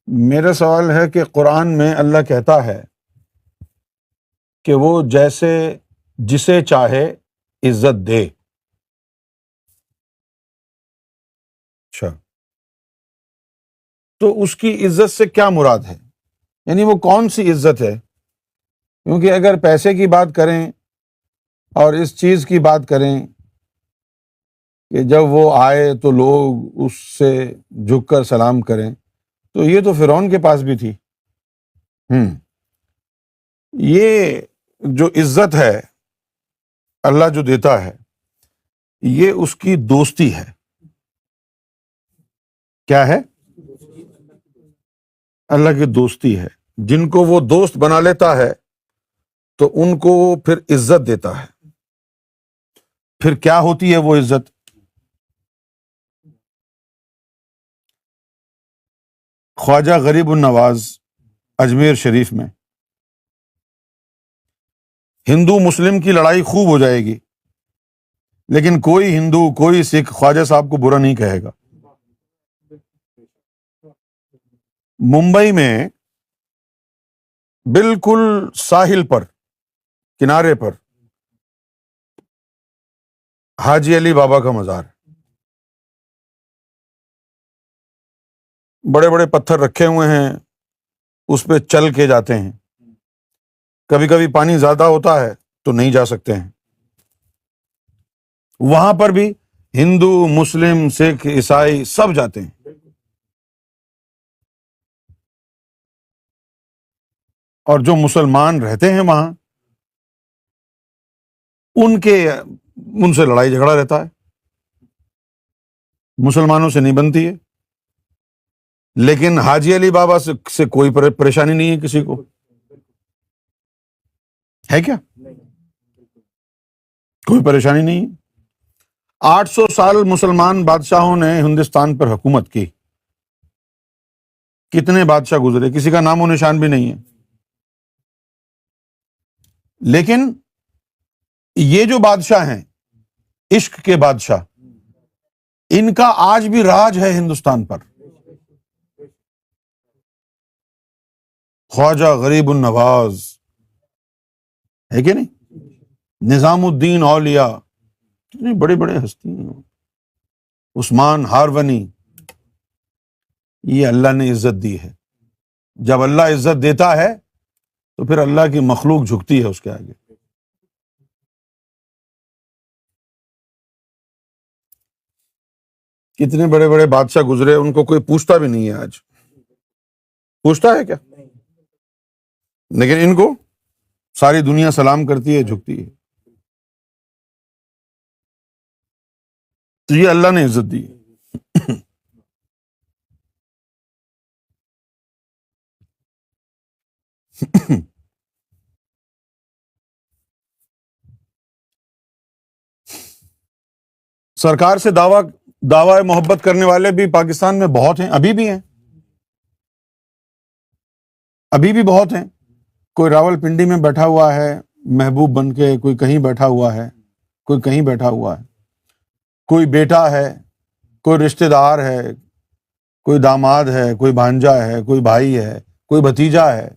میرا سوال ہے کہ قرآن میں اللہ کہتا ہے کہ وہ جیسے جسے چاہے عزت دے. اچھا، تو اس کی عزت سے کیا مراد ہے؟ یعنی وہ کون سی عزت ہے؟ کیونکہ اگر پیسے کی بات کریں اور اس چیز کی بات کریں کہ جب وہ آئے تو لوگ اس سے جھک کر سلام کریں، تو یہ تو فرعون کے پاس بھی تھی. یہ جو عزت ہے اللہ جو دیتا ہے یہ اس کی دوستی ہے. کیا ہے؟ اللہ کی دوستی ہے. جن کو وہ دوست بنا لیتا ہے تو ان کو وہ پھر عزت دیتا ہے. پھر کیا ہوتی ہے وہ عزت؟ خواجہ غریب النواز اجمیر شریف میں ہندو مسلم کی لڑائی خوب ہو جائے گی، لیکن کوئی ہندو کوئی سکھ خواجہ صاحب کو برا نہیں کہے گا. ممبئی میں بالکل ساحل پر، کنارے پر حاجی علی بابا کا مزار، بڑے بڑے پتھر رکھے ہوئے ہیں، اس پہ چل کے جاتے ہیں. کبھی کبھی پانی زیادہ ہوتا ہے تو نہیں جا سکتے ہیں. وہاں پر بھی ہندو مسلم سکھ عیسائی سب جاتے ہیں. اور جو مسلمان رہتے ہیں وہاں ان سے لڑائی جھگڑا رہتا ہے، مسلمانوں سے نہیں بنتی ہے. لیکن حاجی علی بابا سے کوئی پریشانی نہیں ہے کسی کو. ہے کیا؟ کوئی پریشانی نہیں ہے. 800 سال مسلمان بادشاہوں نے ہندوستان پر حکومت کی. کتنے بادشاہ گزرے، کسی کا نام و نشان بھی نہیں ہے. لیکن یہ جو بادشاہ ہیں عشق کے بادشاہ، ان کا آج بھی راج ہے ہندوستان پر. خواجہ غریب النواز ہے کہ نہیں؟ نظام الدین اولیاء، کتنے بڑے بڑے ہستی ہیں. عثمان ہارونی. یہ اللہ نے عزت دی ہے. جب اللہ عزت دیتا ہے تو پھر اللہ کی مخلوق جھکتی ہے اس کے آگے. کتنے بڑے بڑے بادشاہ گزرے، ان کو کوئی پوچھتا بھی نہیں ہے. آج پوچھتا ہے کیا؟ لیکن ان کو ساری دنیا سلام کرتی ہے، جھکتی ہے. تو یہ اللہ نے عزت دی ہے. سرکار سے دعوی محبت کرنے والے بھی پاکستان میں بہت ہیں، ابھی بھی ہیں، ابھی بھی بہت ہیں. کوئی راول پنڈی میں بیٹھا ہوا ہے محبوب بن کے، کوئی کہیں بیٹھا ہوا ہے، کوئی کہیں بیٹھا ہوا ہے. کوئی بیٹا ہے، کوئی رشتہ دار ہے، کوئی داماد ہے، کوئی بھانجا ہے، کوئی بھائی ہے، کوئی بھتیجا ہے.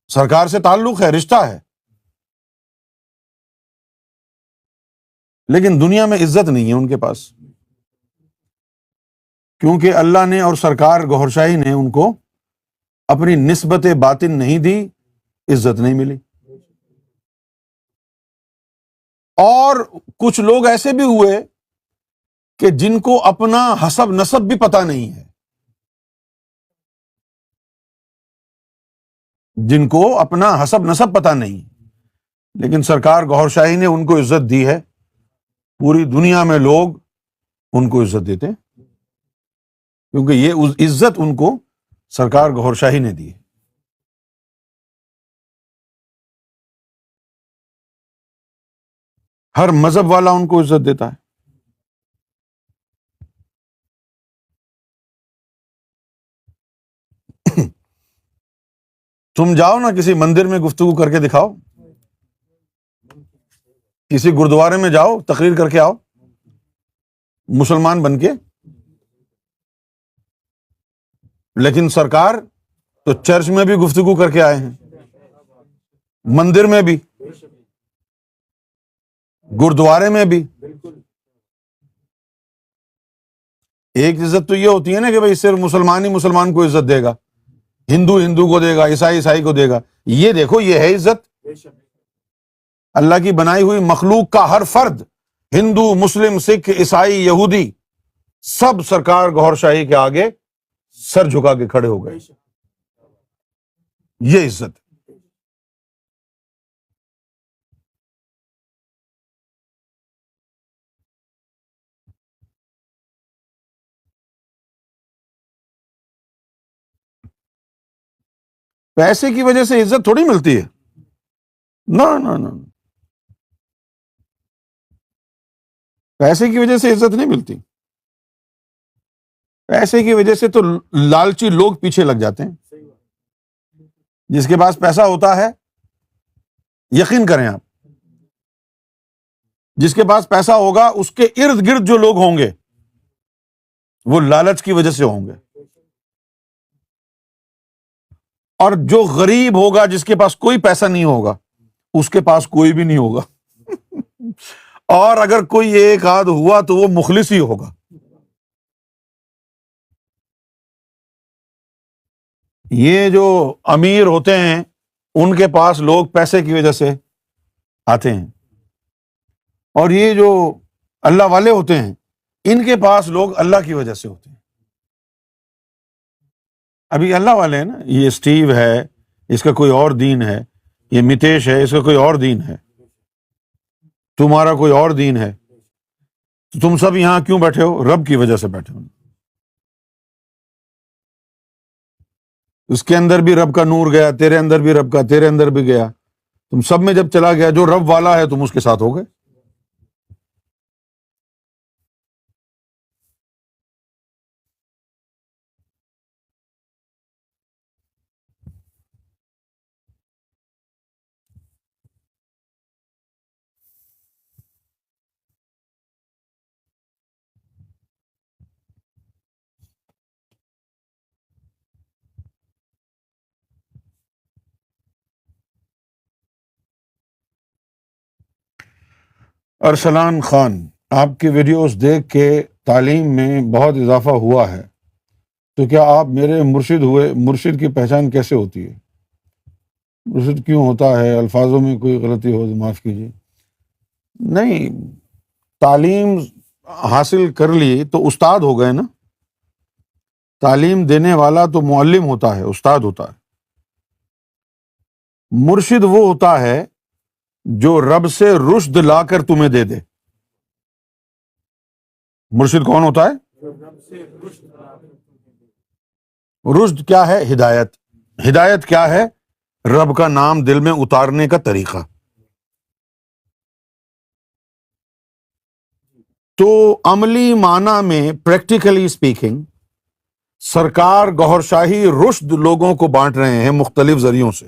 سرکار سے تعلق ہے، رشتہ ہے، لیکن دنیا میں عزت نہیں ہے ان کے پاس. کیونکہ اللہ نے اور سرکار گوھر شاہی نے ان کو اپنی نسبت باطن نہیں دی، عزت نہیں ملی. اور کچھ لوگ ایسے بھی ہوئے کہ جن کو اپنا حسب نسب بھی پتہ نہیں ہے، جن کو اپنا حسب نسب پتہ نہیں، لیکن سرکار گوھر شاہی نے ان کو عزت دی ہے. پوری دنیا میں لوگ ان کو عزت دیتے ہیں، کیونکہ یہ عزت ان کو سرکار گوھر شاہی نے دی ہے. ہر مذہب والا ان کو عزت دیتا ہے. تم جاؤ نا کسی مندر میں گفتگو کر کے دکھاؤ، کسی گردوارے میں جاؤ تقریر کر کے آؤ مسلمان بن کے. لیکن سرکار تو چرچ میں بھی گفتگو کر کے آئے ہیں، مندر میں بھی، گردوارے میں بھی۔ ایک عزت تو یہ ہوتی ہے نا کہ بھائی صرف مسلمان ہی مسلمان کو عزت دے گا، ہندو ہندو کو دے گا، عیسائی عیسائی کو دے گا۔ یہ دیکھو، یہ ہے عزت۔ اللہ کی بنائی ہوئی مخلوق کا ہر فرد، ہندو، مسلم، سکھ، عیسائی، یہودی، سب سرکار گوھر شاہی کے آگے سر جھکا کے کھڑے ہو گئے۔ یہ عزت۔ پیسے کی وجہ سے عزت تھوڑی ملتی ہے، نہ نہ نہ، پیسے کی وجہ سے عزت نہیں ملتی۔ پیسے کی وجہ سے تو لالچی لوگ پیچھے لگ جاتے ہیں۔ جس کے پاس پیسہ ہوتا ہے، یقین کریں آپ، جس کے پاس پیسہ ہوگا اس کے ارد گرد جو لوگ ہوں گے وہ لالچ کی وجہ سے ہوں گے، اور جو غریب ہوگا، جس کے پاس کوئی پیسہ نہیں ہوگا، اس کے پاس کوئی بھی نہیں ہوگا، اور اگر کوئی ایک آدھ ہوا تو وہ مخلص ہی ہوگا۔ یہ جو امیر ہوتے ہیں ان کے پاس لوگ پیسے کی وجہ سے آتے ہیں، اور یہ جو اللہ والے ہوتے ہیں ان کے پاس لوگ اللہ کی وجہ سے ہوتے ہیں۔ ابھی اللہ والے ہیں نا، یہ اسٹیو ہے، اس کا کوئی اور دین ہے، یہ متیش ہے، اس کا کوئی اور دین ہے، تمہارا کوئی اور دین ہے، تو تم سب یہاں کیوں بیٹھے ہو؟ رب کی وجہ سے بیٹھے ہو۔ اس کے اندر بھی رب کا نور گیا، تیرے اندر بھی رب کا، تیرے اندر بھی گیا، تم سب میں جب چلا گیا، جو رب والا ہے تم اس کے ساتھ ہو گئے۔ ارسلان خان، آپ کی ویڈیوز دیکھ کے تعلیم میں بہت اضافہ ہوا ہے، تو کیا آپ میرے مرشد ہوئے؟ مرشد کی پہچان کیسے ہوتی ہے؟ مرشد کیوں ہوتا ہے؟ الفاظوں میں کوئی غلطی ہو تو معاف کیجیے۔ نہیں، تعلیم حاصل کر لی تو استاد ہو گئے نا۔ تعلیم دینے والا تو معلم ہوتا ہے، استاد ہوتا ہے۔ مرشد وہ ہوتا ہے جو رب سے رشد لا کر تمہیں دے دے۔ مرشد کون ہوتا ہے؟ رشد کیا ہے؟ ہدایت۔ ہدایت کیا ہے؟ رب کا نام دل میں اتارنے کا طریقہ۔ تو عملی معنی میں، پریکٹیکلی اسپیکنگ، سرکار گوھر شاہی رشد لوگوں کو بانٹ رہے ہیں مختلف ذریعوں سے۔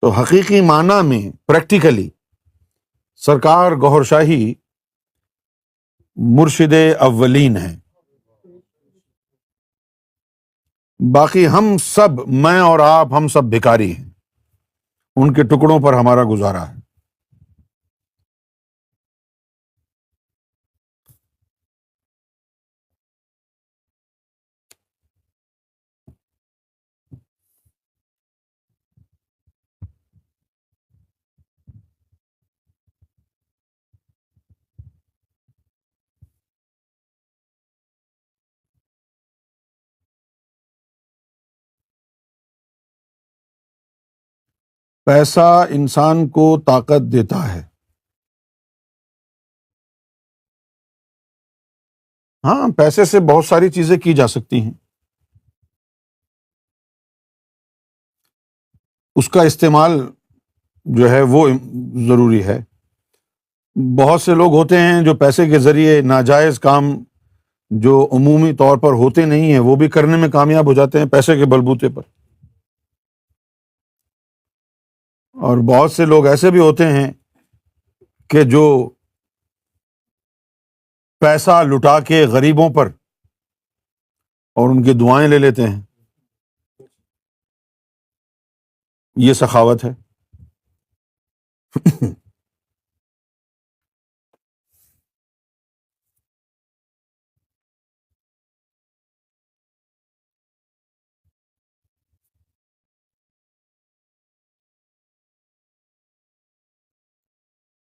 تو حقیقی معنی میں، پریکٹیکلی، سرکار گوھر شاہی مرشد اولین ہیں۔ باقی ہم سب، میں اور آپ، ہم سب بھکاری ہیں، ان کے ٹکڑوں پر ہمارا گزارا ہے۔ پیسہ انسان کو طاقت دیتا ہے۔ ہاں، پیسے سے بہت ساری چیزیں کی جا سکتی ہیں، اس کا استعمال جو ہے وہ ضروری ہے۔ بہت سے لوگ ہوتے ہیں جو پیسے کے ذریعے ناجائز کام جو عمومی طور پر ہوتے نہیں ہیں وہ بھی کرنے میں کامیاب ہو جاتے ہیں پیسے کے بلبوتے پر، اور بہت سے لوگ ایسے بھی ہوتے ہیں کہ جو پیسہ لٹا کے غریبوں پر اور ان کی دعائیں لے لیتے ہیں. یہ سخاوت ہے.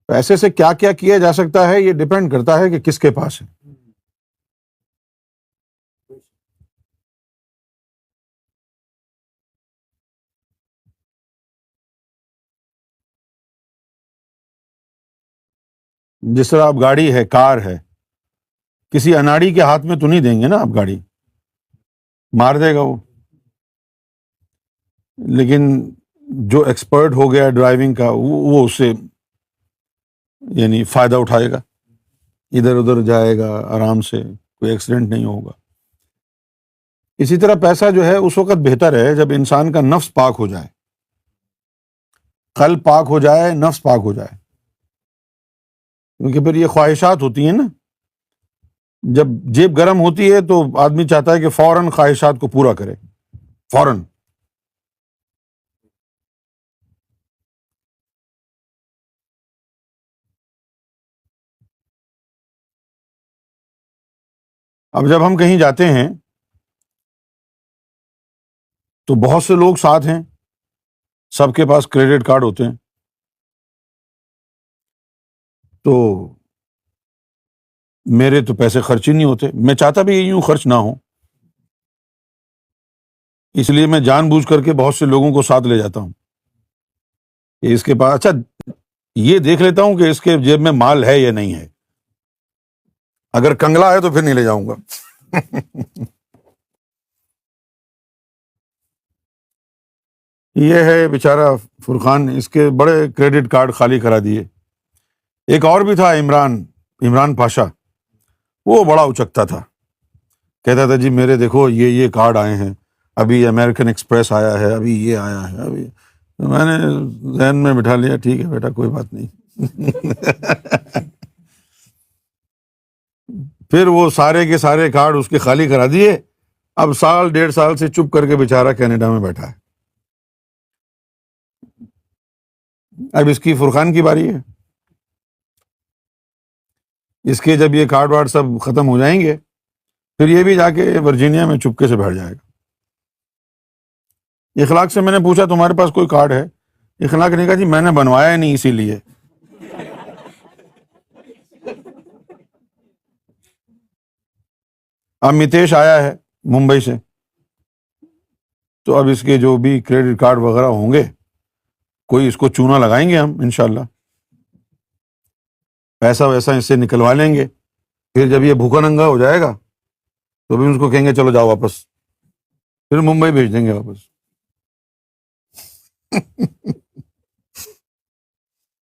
پیسے سے کیا کیا کیا جا سکتا ہے یہ ڈیپینڈ کرتا ہے کہ کس کے پاس ہے. جس طرح اب گاڑی ہے، کار ہے، کسی اناڑی کے ہاتھ میں تو نہیں دیں گے نا آپ گاڑی، مار دے گا وہ. لیکن جو ایکسپرٹ ہو گیا ڈرائیونگ کا وہ اس سے یعنی فائدہ اٹھائے گا، ادھر ادھر جائے گا آرام سے، کوئی ایکسیڈنٹ نہیں ہوگا. اسی طرح پیسہ جو ہے اس وقت بہتر ہے جب انسان کا نفس پاک ہو جائے، قلب پاک ہو جائے، نفس پاک ہو جائے. کیونکہ پھر یہ خواہشات ہوتی ہیں نا، جب جیب گرم ہوتی ہے تو آدمی چاہتا ہے کہ فوراً خواہشات کو پورا کرے، فوراً. اب جب ہم کہیں جاتے ہیں تو بہت سے لوگ ساتھ ہیں، سب کے پاس کریڈٹ کارڈ ہوتے ہیں، تو میرے تو پیسے خرچ ہی نہیں ہوتے. میں چاہتا بھی یوں خرچ نہ ہو، اس لیے میں جان بوجھ کر کے بہت سے لوگوں کو ساتھ لے جاتا ہوں کہ اس کے پاس، اچھا یہ دیکھ لیتا ہوں کہ اس کے جیب میں مال ہے یا نہیں ہے. اگر کنگلا ہے تو پھر نہیں لے جاؤں گا. یہ ہے بیچارہ فرقان، اس کے بڑے کریڈٹ کارڈ خالی کرا دیے. ایک اور بھی تھا، عمران پاشا، وہ بڑا اچکتا تھا، کہتا تھا جی میرے دیکھو یہ کارڈ آئے ہیں، ابھی امریکن ایکسپریس آیا ہے، ابھی یہ آیا ہے، ابھی. میں نے ذہن میں بٹھا لیا، ٹھیک ہے بیٹا کوئی بات نہیں. پھر وہ سارے کے سارے کارڈ اس کے خالی کرا دیے. اب سال ڈیڑھ سال سے چپ کر کے بیچارہ کینیڈا میں بیٹھا ہے. اب اس کی فرقان کی باری ہے. اس کے جب یہ کارڈ وارڈ سب ختم ہو جائیں گے پھر یہ بھی جا کے ورجینیا میں چپکے سے بیٹھ جائے گا. اخلاق سے میں نے پوچھا تمہارے پاس کوئی کارڈ ہے؟ اخلاق نے کہا جی میں نے بنوایا نہیں اسی لیے. اب متیش آیا ہے ممبئی سے، تو اب اس کے جو بھی کریڈٹ کارڈ وغیرہ ہوں گے کوئی اس کو چونا لگائیں گے ہم انشاءاللہ، پیسہ ویسا اس سے نکلوا لیں گے. پھر جب یہ بھوکا ننگا ہو جائے گا تو بھی اس کو کہیں گے چلو جاؤ واپس، پھر ممبئی بھیج دیں گے واپس.